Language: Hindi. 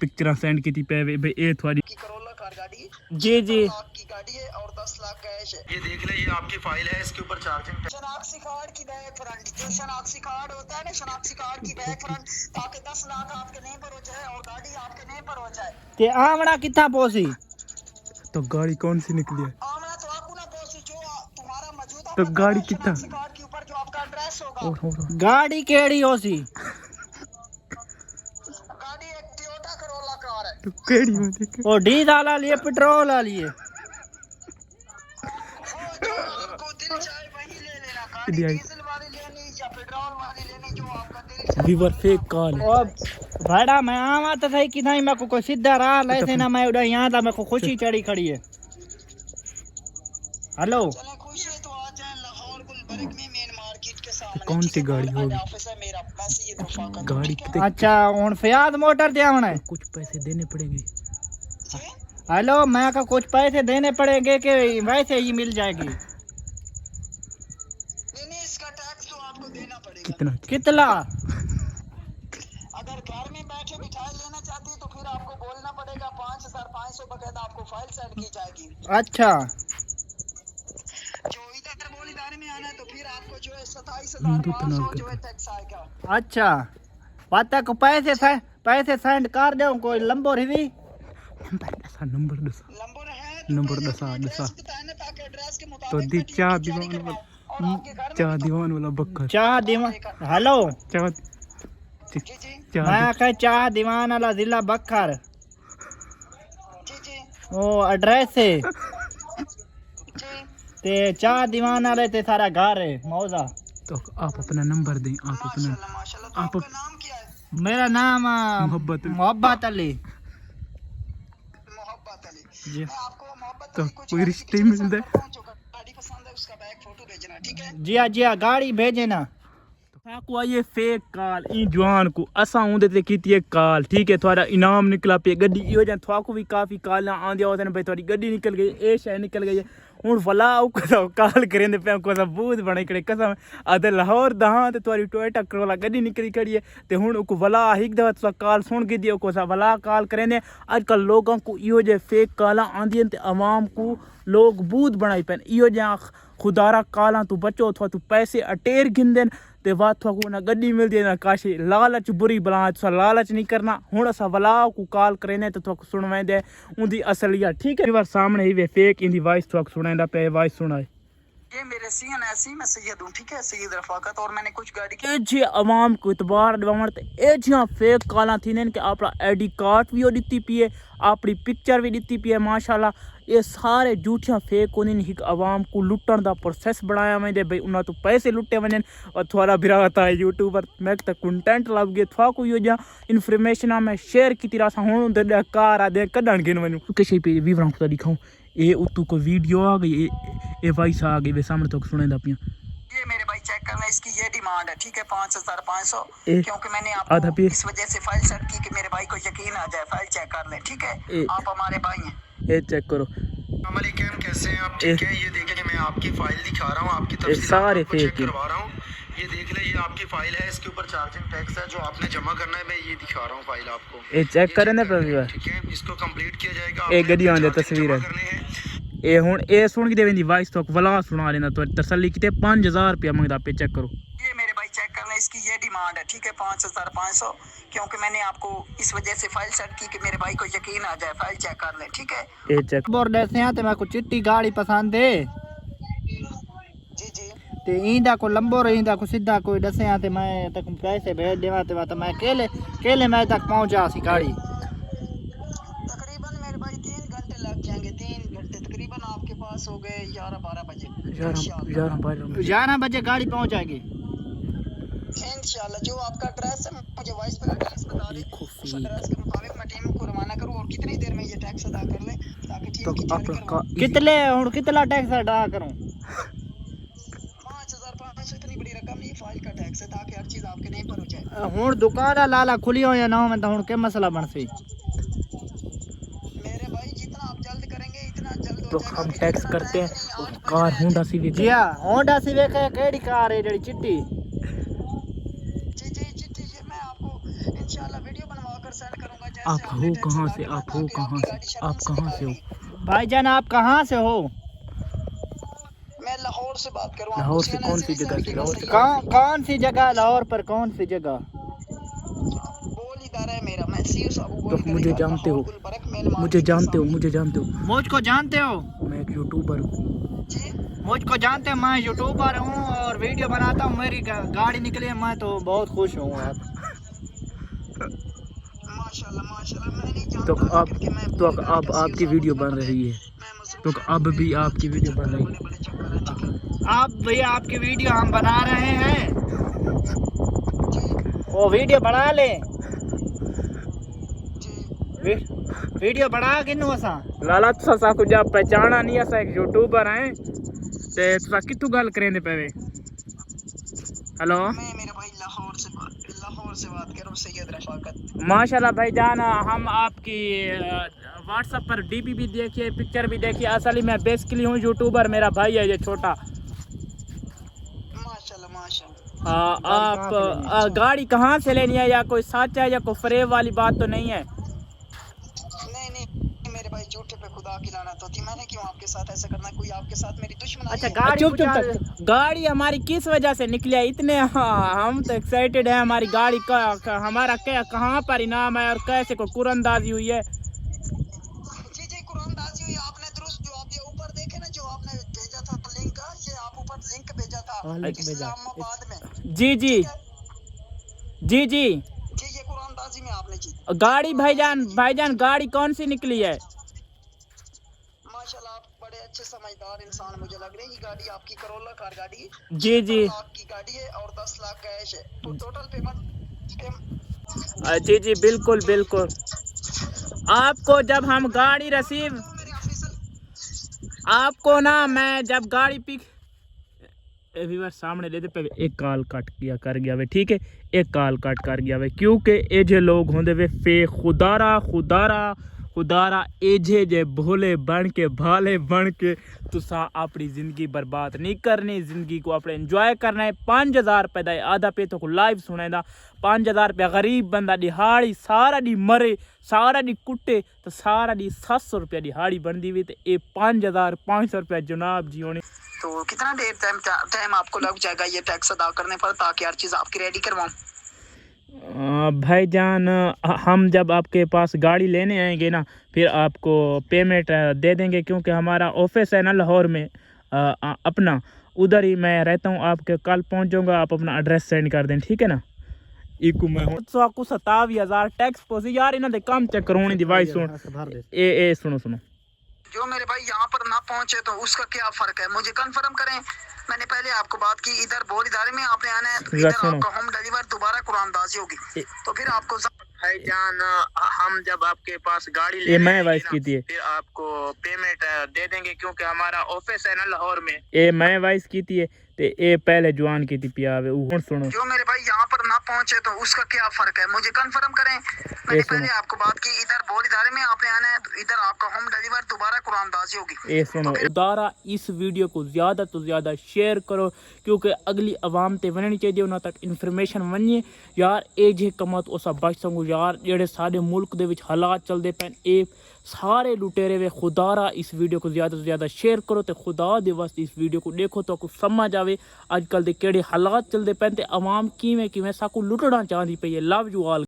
पिक्चर सेंड की थी पे भाई ए थोड़ी करोला कार गाड़ी जी जी की गाड़ी है और 10 लाख कैश है। ये देख ले, ये आपकी फाइल है, इसके ऊपर चार्जिंग शनाख्ती कार्ड की बैक फ्रंट, जो शनाख्ती कार्ड होता है ना, शनाख्ती कार्ड की बैक फ्रंट, ताकि 10 लाख आपके नहीं पर हो जाए और गाड़ी आपके नहीं पर हो जाए। ते आवड़ा किथा पहुंची? तो गाड़ी कौन सी निकली है? आमना तो आपको ना पहुंची, जो तुम्हारा मौजूदा तो गाड़ी कितना शनाख्ती कार्ड के ऊपर जो आपका एड्रेस होगा। और गाड़ी केड़ी होसी? गाड़ी एक टोयोटा करोला कार है। तो केड़ी में देख ओ डीजल वाली है पेट्रोल वाली है? वो जो आपको दिल चाहे वही ले लेना, गाड़ी दिया। डीजल वाली लेनी या पेट्रोल वाली लेनी, जो आपका दिल चाहे। वीवर फेक कॉल ओ भाड़ा मैं आवा तो सही कि नहीं, मेरे को कोई सीधा राह ले से ना, मैं उड़ा यहाँ था, मेरे को खुशी चढ़ी खड़ी है। हेलो चले खुश है तो आ जाए लाहौर गुलबर्ग में मेन मार्केट के सामने। कौन सी गाड़ी होगी? ऑफिस है मेरा, बस ये रफाकत। गाड़ी कितने अच्छा हुन फयाद मोटर ते आवना है? कुछ पैसे देने पड़ेंगे। हेलो मैं का कुछ पैसे देने पड़ेंगे कि वैसे ही मिल जाएगी? नहीं, इसका टैक्स तो आपको देना पड़ेगा। कितना कितना? अगर घर में बैठे मिठाई लेना चाहती है तो फिर आपको बोलना पड़ेगा 5500 बकायदा आपको फाइल सेंड की जाएगी। अच्छा जो इधर बोलीदारी में आना है तो फिर आपको जो है 27,500 जो है टैक्स आएगा। अच्छा पता को पैसे सेंड कर दो, कोई लंबो रिवी नंबर दसा नंबर है नंबर तो दसा बताने ताकि एड्रेस के तो मुताबिक दी मैं चाह टीम दीवान जारी करवाऊं। और आपके घर में चाह दीवान वाला बक्कर चाह दीवान। हेलो चाह जी जी मैं कह चाह दीवान वाला जिला बखर, जी जी ओ एड्रेस है जी। ते चाह दीवान वाले ते सारा घर है मौजा। तो आप अपना नंबर दें। आप अपना माशाल्लाह माशाल्लाह। तो आप आपका नाम क्या है? मेरा नाम मोहब्बत मोहब्बत अली मोहब्बत अली। जी। मैं आपको मोहब्बत तो अली कुछ कोई गाड़ी रिश्ते की ही picture मिल send जाए। करता हूं, जो गाड़ी पसंद है उसका बैक फोटो भेजना, ठीक है? जी हाँ गाड़ी भेजे ना। को ये फेक कॉल ई जवान को असा उंदे ते कीती है कॉल, ठीक है थोड़ा इनाम निकला पे गड्डी इहो जन थवाको भी काफी कॉल आंदे होते ने भाई थोड़ी गड्डी निकल गई, ए शय निकल गई है। हुन वला को कॉल करेंदे पे को सबूत बने करे कसम अदे लाहौर दहां ते थोड़ी टोयोटा करोला गड्डी निकली खड़ी है ते हुन को वला एक दफा तो कॉल सुन के दियो को सा वला कॉल करेंदे। आजकल लोगों को इहो जे फेक कॉल आंदी ते अवाम को लोग बूत बनाई पेन इहो जे खुदारा कॉल तू बचो थो तू पैसे अटेर गिनदेन ते बात थो ना गड्डी मिलती है ना काशी लालच बुरी बला तुसा लालच नहीं करना। हुन असा वला को कॉल करेने तो थो सुनवेंदे उंदी असलियत, ठीक है? बार सामने ही वे फेक इंदी वॉइस थो सुनांदा पे वॉइस सुनाए। ये मेरे सीएन ऐसी मैं सैयद हूं, ठीक है? सैयद रफाकत। और मैंने कुछ गाड़ी की ए जी अवाम को इतबार दिवाण ते ए जी फेक कॉल थी कि आपरा आईडी कार्ड भी दिती पी है, अपनी पिक्चर भी दिती पी है माशाल्लाह। ये सारे झूठियां फेक होने हिक अवाम को लुटण दा प्रोसेस बनाया वेंदे भाई उन्हां तो पैसे लुटे वञनि। और थोड़ा बिराता है यूट्यूबर मैं तो कंटेंट लभ गए थवा को यो जा इन्फॉर्मेशन मैं शेयर की तरह सा हुन दे कार आ दे कढण गिन वञू किसी पे विवरण को दिखाऊं। ए उतु को वीडियो आ गई ए वॉइस आ गई वे सामने तो सुनेंदा पिया। ये मेरे भाई चेक करना, इसकी ये डिमांड है, ठीक है? 5500 ए, क्योंकि मैंने आधा आपको पीस। इस वजह से फाइल सेट की कि मेरे भाई को यकीन आ जाए। फाइल चेक कर ले, ठीक है? आप हमारे भाई हैं। ए चेक करो अमलिकन कैसे हैं आप? ठीक है, ये देखिए मैं आपकी फाइल दिखा रहा हूँ, आपकी ये तफसीलात सारे आपको चेक फेक हैं। करवा रहा हूँ। ये देख ले, ये आपकी फाइल है, इसके ऊपर चार्जिंग टैक्स है जो आपने जमा करना है। मैं ये दिखा रहा हूँ फाइल आपको, ए चेक करें ना कर लें, पर ठीक है? इसको कंप्लीट किया जाएगा। ए गड्डी आंदे आपने तस्वीर है जमा करने हैं। ए हुन ए सुन के देवेंदी वॉइस तो वला सुना लेना तो तसल्ली किते 5000 रुपया मंगदा पे चेक करो। ये मेरे भाई चेक करना, इसकी ये डिमांड है, ठीक है? 5500 क्योंकि मैंने आपको इस वजह से फाइल सेट की कि मेरे भाई को यकीन आ जाए। फाइल चेक कर ले, ठीक है? ए चेक बोर देसे हैं ते मैं को चिट्टी गाड़ी पसंद है जी जी। ते इंदा को लंबो रहिंदा को सीधा कोई दसे हैं ते मैं तक पैसे भेज देवा ते तो मैं केले मैं तक पहुंचा सी गाड़ी। तकरीबन मेरे भाई 3 घंटे लग जाएंगे, 3 घंटे तकरीबन आपके पास हो गए 11-12 बजे। 11 बजे गाड़ी पहुंच जाएगी इंशाल्लाह। जो आपका एड्रेस है मुझे वॉइस पर एड्रेस बता दें, उस एड्रेस के मुताबिक मैं टीम को रवाना करूं और कितनी देर में ये टैक्स अदा कर ले ताकि टीम की जारी करवाऊं। कितने हुन कितना टैक्स अदा करूं? 5500 इतनी बड़ी रकम नहीं, फाइल का टैक्स है ताकि हर चीज आपके नहीं पर हो जाए। हुन दुकान लाला खुली हो या ना में तो हुन के मसला बन सी? मेरे भाई जितना आप जल्द करेंगे इतना जल्द हो तो जाएगा। हम टैक्स करते हैं कार होंडा सिविक जी हां होंडा सिविक है केड़ी कार है जेडी चिट्टी? जी जी जी जी। मैं आपको इंशाल्लाह वीडियो बनवा कर सेंड करूंगा। आप हो कहाँ से, आप हो कहाँ से, आप कहाँ से हो? भाईजान आप कहाँ से हो? मैं लाहौर से बात कर रहा हूँ। लाहौर से कौन सी जगह से? लाहौर से कौन सी जगह? लाहौर पर कौन सी जगह? बोल इधर है मेरा, मैं सीओ साहब तो मुझे जानते हो, मुझे जानते हो, मुझे जानते हो, मुझको जानते हो? मैं एक यूट्यूबर हूँ। मुझको जानते हो, मैं यूट्यूबर हूँ और वीडियो बनाता हूँ। मेरी गाड़ी निकली है, मैं तो बहुत खुश हूँ आप। माशाल्लाह माशाल्लाह। मैं नहीं तो जानता अब कि मैं तो अब आपकी वीडियो बन रही है, तो अब भी आपकी वीडियो बन रही है। आप भैया आपकी वीडियो हम बना रहे हैं, वो वीडियो बना ले। वीडियो बना किन्नू असा लाला तुसा कुछ आप पहचाना नहीं, असा एक यूट्यूबर हैं ते तुसा कित्थों गल करेंदे पे? हेलो मैं मेरे भाई लाहौर से बात कर रहा हूँ, सैयद रफाकत। माशाल्लाह भाईजान, हम आपकी व्हाट्सएप पर डीपी भी देखिए, पिक्चर भी देखिए। असली मैं बेसिकली हूँ यूट्यूबर, मेरा भाई है ये छोटा। माशाल्लाह माशाल्लाह। आप गाड़ी कहाँ से लेनी है, या कोई सच है या कोई फरेब वाली बात तो नहीं है? नहीं नहीं मेरे भाई, झूठे पे खुदा की लानत होती। मैंने क्यों आपके साथ ऐसा करना? कोई आपके साथ मेरी दुश्मनी अच्छा है? गाड़ी चुप चुप तक, गाड़ी हमारी किस वजह से निकली है इतने? हम तो एक्साइटेड है, हमारी गाड़ी का हमारा क्या कहाँ पर इनाम है और कैसे कोई कुरंदाजी हुई है? जी जी, कुरानदाजी हुई। आपने दुरुस्त जो आप ये ऊपर देखे ना, जो आपने भेजा था लिंक, ये आप ऊपर लिंक भेजा था इस्लामाबाद में। जी जी जी जी जी ये कुरानदाजी में आपने जी। गाड़ी भाईजान गाड़ी कौन सी निकली है? माशाल्लाह आप बड़े अच्छे समझदार इंसान मुझे लग रहे हैं। ये गाड़ी आपकी करोला कार गाड़ी है, जी जी 70 लाख की गाड़ी है और 10 लाख कैश है। तो टोटल पेमेंट जी जी बिल्कुल बिल्कुल। आपको जब हम गाड़ी रिसीव, मेरे ऑफिसर आपको ना मैं जब गाड़ी पिक व्यूअर सामने लेते पे एक कॉल कट किया कर गया वे, ठीक है, एक कॉल कट कर गया वे, क्योंकि ए जे लोग होंदे वे फेक खुदारा एजे जे भोले बन के भाले बन के तुसा अपनी ज़िंदगी बर्बाद नहीं करनी, ज़िंदगी को अपने इंजॉय करना है। 5000 रुपये दा आधा पे तो को लाइव सुनेदा, 5000 रुपया गरीब बंदा दिहाड़ी सारा दी मरे, सारा दी कुट्टे तो सारा दी 700 रुपया दिहाड़ी बनती हुई, तो ये 5500 रुपया जनाब जी होने। तो कितना देर टाइम आपको लग जाएगा ये टैक्स अदा करने पर, ताकि हर चीज़ आपकी रेडी करवाऊँ? भाईजान हम जब आपके पास गाड़ी लेने आएंगे ना, फिर आपको पेमेंट दे देंगे, क्योंकि हमारा ऑफिस है ना लाहौर में अपना, उधर ही मैं रहता हूँ। आपके कल पहुँच जाऊँगा, आप अपना एड्रेस सेंड कर दें, ठीक है ना? इको मैं हूँ 27,000 टैक्स पोसी यार, इन्हों दे काम चेक करो डिवाइस सुन ए सुनो जो मेरे भाई यहाँ पर ना पहुँचे तो उसका क्या फर्क है, मुझे कंफर्म करें। मैंने पहले आपको बात की, इधर बोल इदारे में आपने आना है, इधर आपका होम डिलीवर दोबारा कुरानदाजी होगी, तो फिर आपको भाईजान हम जब आपके पास गाड़ी ले मैं वाइस की थी, फिर आपको पेमेंट दे देंगे, क्योंकि हमारा ऑफिस है ना लाहौर में। ए मैं वाइस की थी ते ए पहले जवान की थी पियावे सुनो। जो मेरे भाई यहाँ पर ना पहुँचे तो उसका क्या फर्क है, मुझे कंफर्म करें। मैंने पहले आपको बात की, इधर बोल इदारे में आपने आना है, तो इधर आपका होम डिलीवर दोबारा कुरानदाजी होगी। ए सुनो दोबारा इस वीडियो को ज़्यादा तो ज़्यादा शेयर करो, क्योंकि अगली आवाम ते बननी चाहिए, उन्होंने तक इन्फॉर्मेशन वनिए यार। ए जे कमा तो उस बच सकूँ यार, जेडे सारे मुल्क दे विच हालात चलते पैन, ए सारे लुटेरे वे। खुदारा इस वीडियो को ज़्यादा से ज़्यादा शेयर करो, तो खुदा दे वास्ते इस वीडियो को देखो तो कुछ समझ आवे अजकल दे केड़े हालात चलते पैन, ते आवाम किवें साकू लुटना चाहती पई है। Love you all.